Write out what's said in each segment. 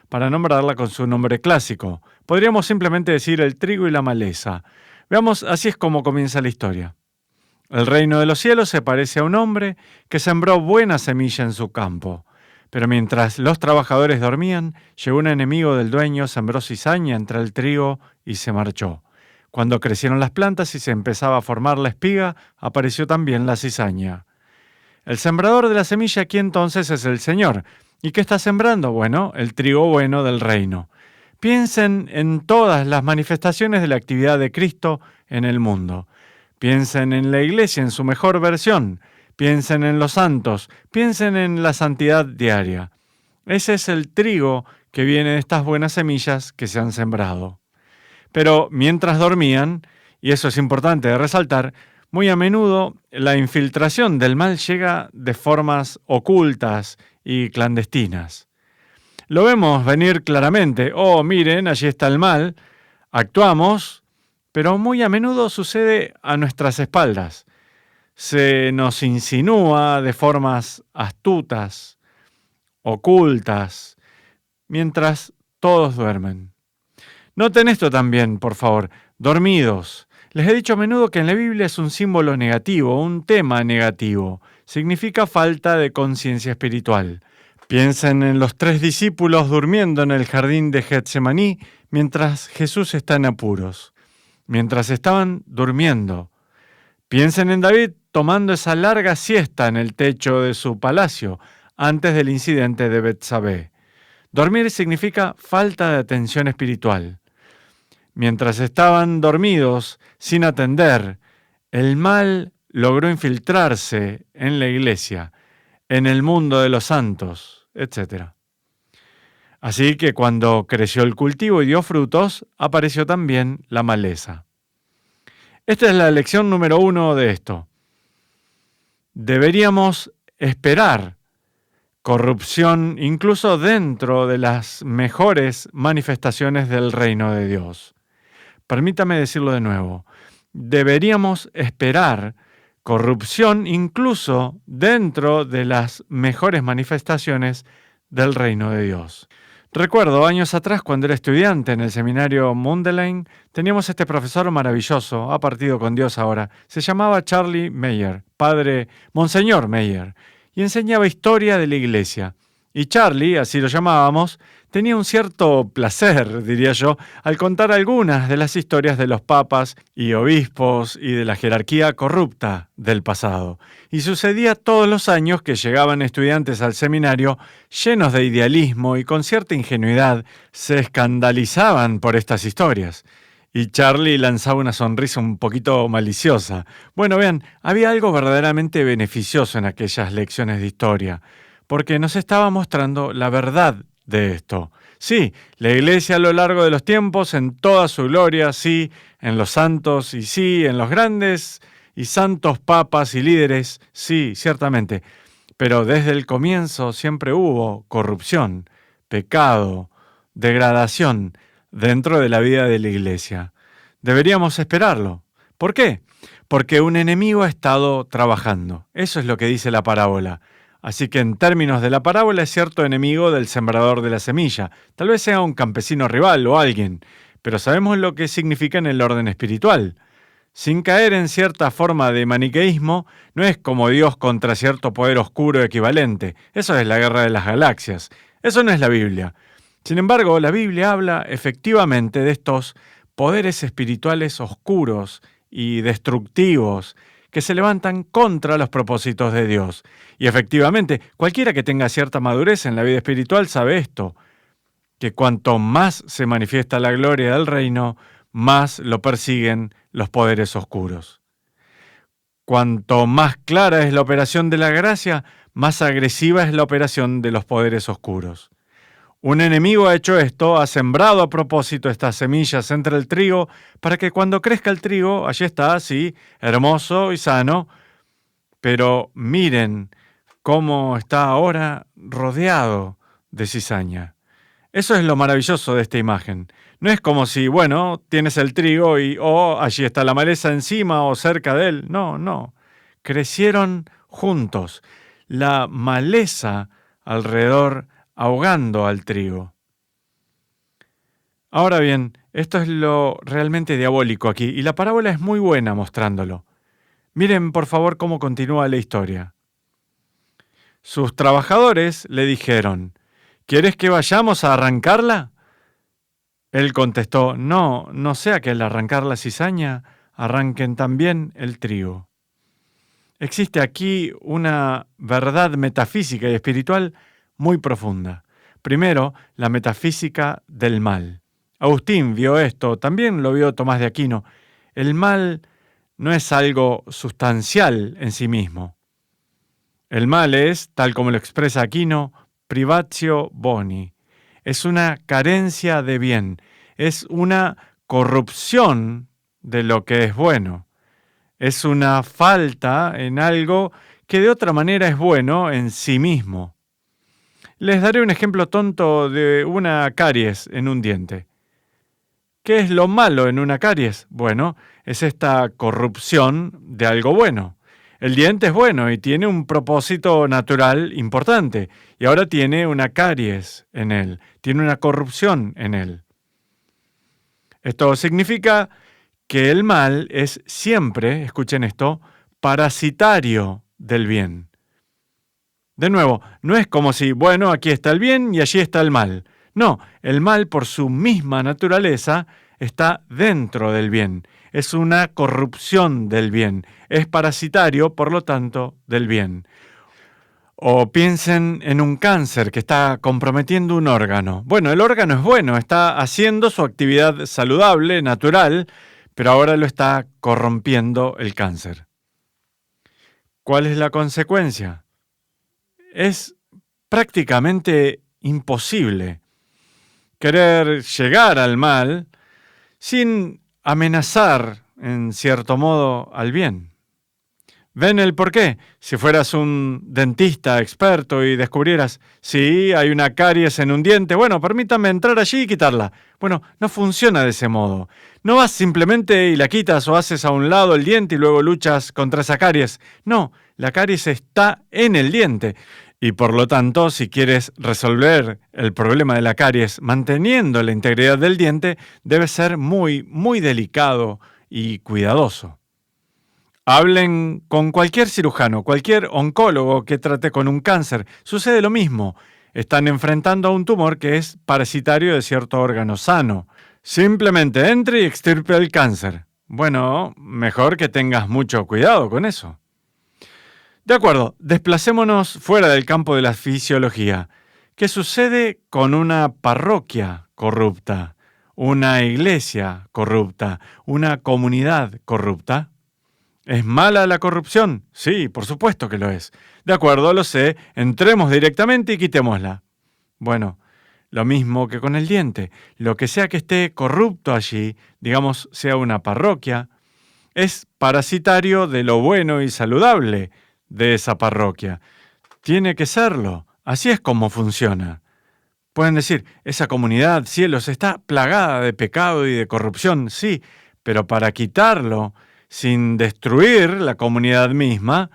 para nombrarla con su nombre clásico. Podríamos simplemente decir el trigo y la maleza. Veamos, así es como comienza la historia. El reino de los cielos se parece a un hombre que sembró buena semilla en su campo. Pero mientras los trabajadores dormían, llegó un enemigo del dueño, sembró cizaña entre el trigo y se marchó. Cuando crecieron las plantas y se empezaba a formar la espiga, apareció también la cizaña. El sembrador de la semilla aquí entonces es el Señor. ¿Y qué está sembrando? Bueno, el trigo bueno del reino. Piensen en todas las manifestaciones de la actividad de Cristo en el mundo. Piensen en la iglesia en su mejor versión. Piensen en los santos. Piensen en la santidad diaria. Ese es el trigo que viene de estas buenas semillas que se han sembrado. Pero mientras dormían, y eso es importante de resaltar, muy a menudo la infiltración del mal llega de formas ocultas y clandestinas. Lo vemos venir claramente. Oh, miren, allí está el mal. Actuamos, pero muy a menudo sucede a nuestras espaldas. Se nos insinúa de formas astutas, ocultas, mientras todos duermen. Noten esto también, por favor. Dormidos. Les he dicho a menudo que en la Biblia es un símbolo negativo, un tema negativo. Significa falta de conciencia espiritual. Piensen en los 3 discípulos durmiendo en el jardín de Getsemaní mientras Jesús está en apuros. Mientras estaban durmiendo. Piensen en David tomando esa larga siesta en el techo de su palacio antes del incidente de Betsabé. Dormir significa falta de atención espiritual. Mientras estaban dormidos, sin atender, el mal logró infiltrarse en la iglesia, en el mundo de los santos, etc. Así que cuando creció el cultivo y dio frutos, apareció también la maleza. Esta es la lección número 1 de esto. Deberíamos esperar corrupción incluso dentro de las mejores manifestaciones del reino de Dios. Permítame decirlo de nuevo. Deberíamos esperar corrupción incluso dentro de las mejores manifestaciones del reino de Dios. Recuerdo años atrás cuando era estudiante en el seminario Mundelein, teníamos este profesor maravilloso, ha partido con Dios ahora, se llamaba Charlie Meyer, Monseñor Meyer, y enseñaba historia de la iglesia. Y Charlie, así lo llamábamos, tenía un cierto placer, diría yo, al contar algunas de las historias de los papas y obispos y de la jerarquía corrupta del pasado. Y sucedía todos los años que llegaban estudiantes al seminario llenos de idealismo y con cierta ingenuidad se escandalizaban por estas historias. Y Charlie lanzaba una sonrisa un poquito maliciosa. Bueno, vean, había algo verdaderamente beneficioso en aquellas lecciones de historia, porque nos estaba mostrando la verdad de esto. Sí, la iglesia a lo largo de los tiempos, en toda su gloria, sí, en los santos y sí, en los grandes y santos papas y líderes, sí, ciertamente. Pero desde el comienzo siempre hubo corrupción, pecado, degradación dentro de la vida de la iglesia. Deberíamos esperarlo. ¿Por qué? Porque un enemigo ha estado trabajando. Eso es lo que dice la parábola. Así que en términos de la parábola es cierto enemigo del sembrador de la semilla. Tal vez sea un campesino rival o alguien, pero sabemos lo que significa en el orden espiritual. Sin caer en cierta forma de maniqueísmo, no es como Dios contra cierto poder oscuro equivalente. Eso es la guerra de las galaxias. Eso no es la Biblia. Sin embargo, la Biblia habla efectivamente de estos poderes espirituales oscuros y destructivos que se levantan contra los propósitos de Dios. Y efectivamente, cualquiera que tenga cierta madurez en la vida espiritual sabe esto, que cuanto más se manifiesta la gloria del reino, más lo persiguen los poderes oscuros. Cuanto más clara es la operación de la gracia, más agresiva es la operación de los poderes oscuros. Un enemigo ha hecho esto, ha sembrado a propósito estas semillas entre el trigo, para que cuando crezca el trigo, allí está, sí, hermoso y sano, pero miren cómo está ahora rodeado de cizaña. Eso es lo maravilloso de esta imagen. No es como si, bueno, tienes el trigo y, allí está la maleza encima o cerca de él. No, no. Crecieron juntos. La maleza alrededor ahogando al trigo. Ahora bien, esto es lo realmente diabólico aquí, y la parábola es muy buena mostrándolo. Miren, por favor, cómo continúa la historia. Sus trabajadores le dijeron, ¿quieres que vayamos a arrancarla? Él contestó, no, no sea que al arrancar la cizaña arranquen también el trigo. Existe aquí una verdad metafísica y espiritual muy profunda. Primero, la metafísica del mal. Agustín vio esto, también lo vio Tomás de Aquino. El mal no es algo sustancial en sí mismo. El mal es, tal como lo expresa Aquino, privatio boni. Es una carencia de bien, es una corrupción de lo que es bueno. Es una falta en algo que de otra manera es bueno en sí mismo. Les daré un ejemplo tonto de una caries en un diente. ¿Qué es lo malo en una caries? Bueno, es esta corrupción de algo bueno. El diente es bueno y tiene un propósito natural importante, y ahora tiene una caries en él, tiene una corrupción en él. Esto significa que el mal es siempre, escuchen esto, parasitario del bien. De nuevo, no es como si, bueno, aquí está el bien y allí está el mal. No, el mal por su misma naturaleza está dentro del bien. Es una corrupción del bien. Es parasitario, por lo tanto, del bien. O piensen en un cáncer que está comprometiendo un órgano. Bueno, el órgano es bueno, está haciendo su actividad saludable, natural, pero ahora lo está corrompiendo el cáncer. ¿Cuál es la consecuencia? Es prácticamente imposible querer llegar al mal sin amenazar, en cierto modo, al bien. ¿Ven el por qué? Si fueras un dentista experto y descubrieras, sí, hay una caries en un diente, bueno, permítame entrar allí y quitarla. Bueno, no funciona de ese modo. No vas simplemente y la quitas o haces a un lado el diente y luego luchas contra esa caries. No, la caries está en el diente. Y por lo tanto, si quieres resolver el problema de la caries manteniendo la integridad del diente, debe ser muy, muy delicado y cuidadoso. Hablen con cualquier cirujano, cualquier oncólogo que trate con un cáncer. Sucede lo mismo. Están enfrentando a un tumor que es parasitario de cierto órgano sano. Simplemente entre y extirpe el cáncer. Bueno, mejor que tengas mucho cuidado con eso. De acuerdo, desplacémonos fuera del campo de la fisiología. ¿Qué sucede con una parroquia corrupta? ¿Una iglesia corrupta? ¿Una comunidad corrupta? ¿Es mala la corrupción? Sí, por supuesto que lo es. De acuerdo, lo sé. Entremos directamente y quitémosla. Bueno, lo mismo que con el diente. Lo que sea que esté corrupto allí, digamos, sea una parroquia, es parasitario de lo bueno y saludable de esa parroquia. Tiene que serlo. Así es como funciona. Pueden decir, esa comunidad, cielos, está plagada de pecado y de corrupción. Sí, pero para quitarlo, sin destruir la comunidad misma,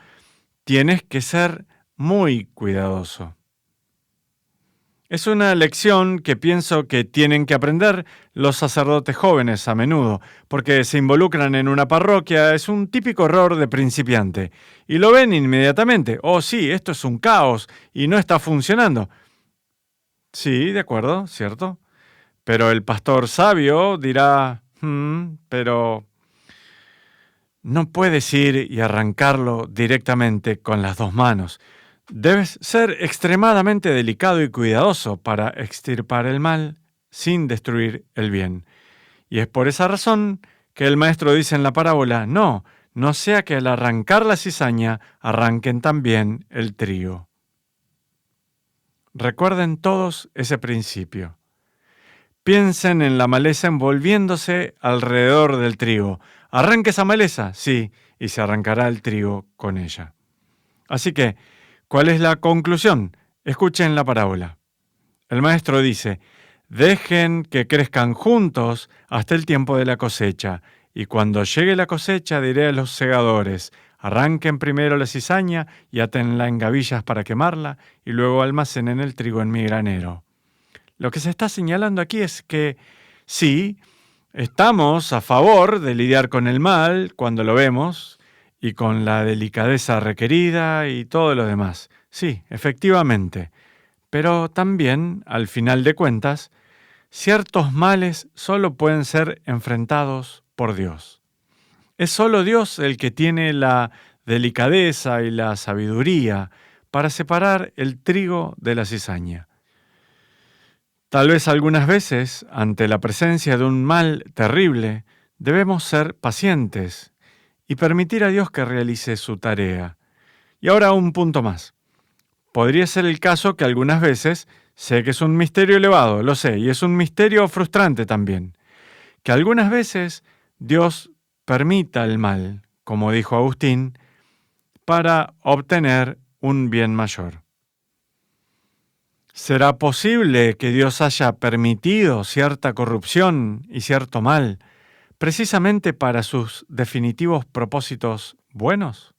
tienes que ser muy cuidadoso. Es una lección que pienso que tienen que aprender los sacerdotes jóvenes a menudo, porque se involucran en una parroquia, es un típico error de principiante, y lo ven inmediatamente. Oh, sí, esto es un caos y no está funcionando. Sí, de acuerdo, cierto. Pero el pastor sabio dirá, pero no puedes ir y arrancarlo directamente con las dos manos. Debes ser extremadamente delicado y cuidadoso para extirpar el mal sin destruir el bien. Y es por esa razón que el maestro dice en la parábola, no sea que al arrancar la cizaña arranquen también el trigo. Recuerden todos ese principio. Piensen en la maleza envolviéndose alrededor del trigo. ¿Arranque esa maleza? Sí, y se arrancará el trigo con ella. Así que, ¿cuál es la conclusión? Escuchen la parábola. El maestro dice, dejen que crezcan juntos hasta el tiempo de la cosecha, y cuando llegue la cosecha diré a los segadores, arranquen primero la cizaña y átenla en gavillas para quemarla, y luego almacenen el trigo en mi granero. Lo que se está señalando aquí es que Sí, estamos a favor de lidiar con el mal cuando lo vemos y con la delicadeza requerida y todo lo demás. Sí, efectivamente. Pero también, al final de cuentas, ciertos males solo pueden ser enfrentados por Dios. Es solo Dios el que tiene la delicadeza y la sabiduría para separar el trigo de la cizaña. Tal vez algunas veces, ante la presencia de un mal terrible, debemos ser pacientes y permitir a Dios que realice su tarea. Y ahora un punto más. Podría ser el caso que algunas veces, sé que es un misterio elevado, lo sé, y es un misterio frustrante también, que algunas veces Dios permita el mal, como dijo Agustín, para obtener un bien mayor. ¿Será posible que Dios haya permitido cierta corrupción y cierto mal precisamente para sus definitivos propósitos buenos?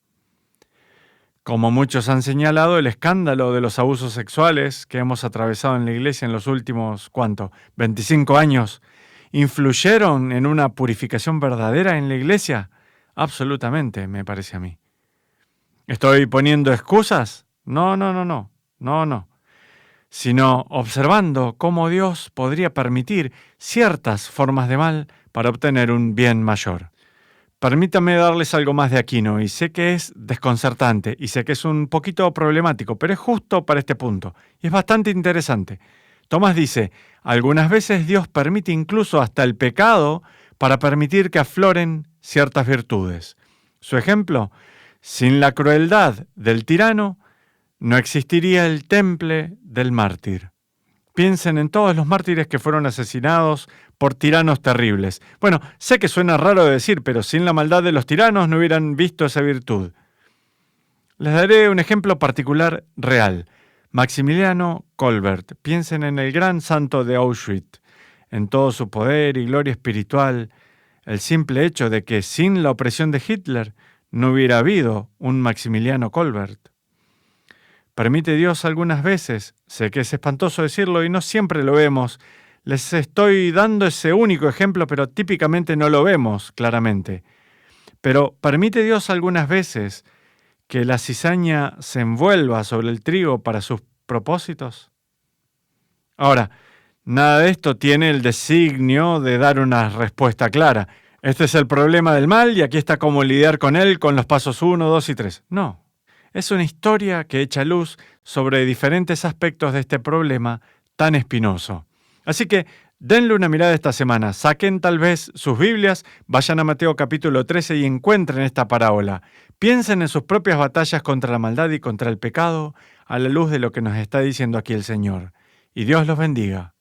Como muchos han señalado, el escándalo de los abusos sexuales que hemos atravesado en la Iglesia en los últimos, 25 años, ¿influyeron en una purificación verdadera en la Iglesia? Absolutamente, me parece a mí. ¿Estoy poniendo excusas? No. Sino observando cómo Dios podría permitir ciertas formas de mal para obtener un bien mayor. Permítame darles algo más de Aquino, y sé que es desconcertante, y sé que es un poquito problemático, pero es justo para este punto, y es bastante interesante. Tomás dice, algunas veces Dios permite incluso hasta el pecado para permitir que afloren ciertas virtudes. Su ejemplo, sin la crueldad del tirano, no existiría el temple del mártir. Piensen en todos los mártires que fueron asesinados por tiranos terribles. Bueno, sé que suena raro de decir, pero sin la maldad de los tiranos no hubieran visto esa virtud. Les daré un ejemplo particular real. Maximiliano Kolbert. Piensen en el gran santo de Auschwitz, en todo su poder y gloria espiritual. El simple hecho de que sin la opresión de Hitler no hubiera habido un Maximiliano Kolbert. Permite Dios algunas veces, sé que es espantoso decirlo y no siempre lo vemos, les estoy dando ese único ejemplo, pero típicamente no lo vemos claramente. Pero permite Dios algunas veces que la cizaña se envuelva sobre el trigo para sus propósitos. Ahora, nada de esto tiene el designio de dar una respuesta clara. Este es el problema del mal y aquí está cómo lidiar con él con los pasos 1, 2 y 3. No. Es una historia que echa luz sobre diferentes aspectos de este problema tan espinoso. Así que denle una mirada esta semana, saquen tal vez sus Biblias, vayan a Mateo capítulo 13 y encuentren esta parábola. Piensen en sus propias batallas contra la maldad y contra el pecado a la luz de lo que nos está diciendo aquí el Señor. Y Dios los bendiga.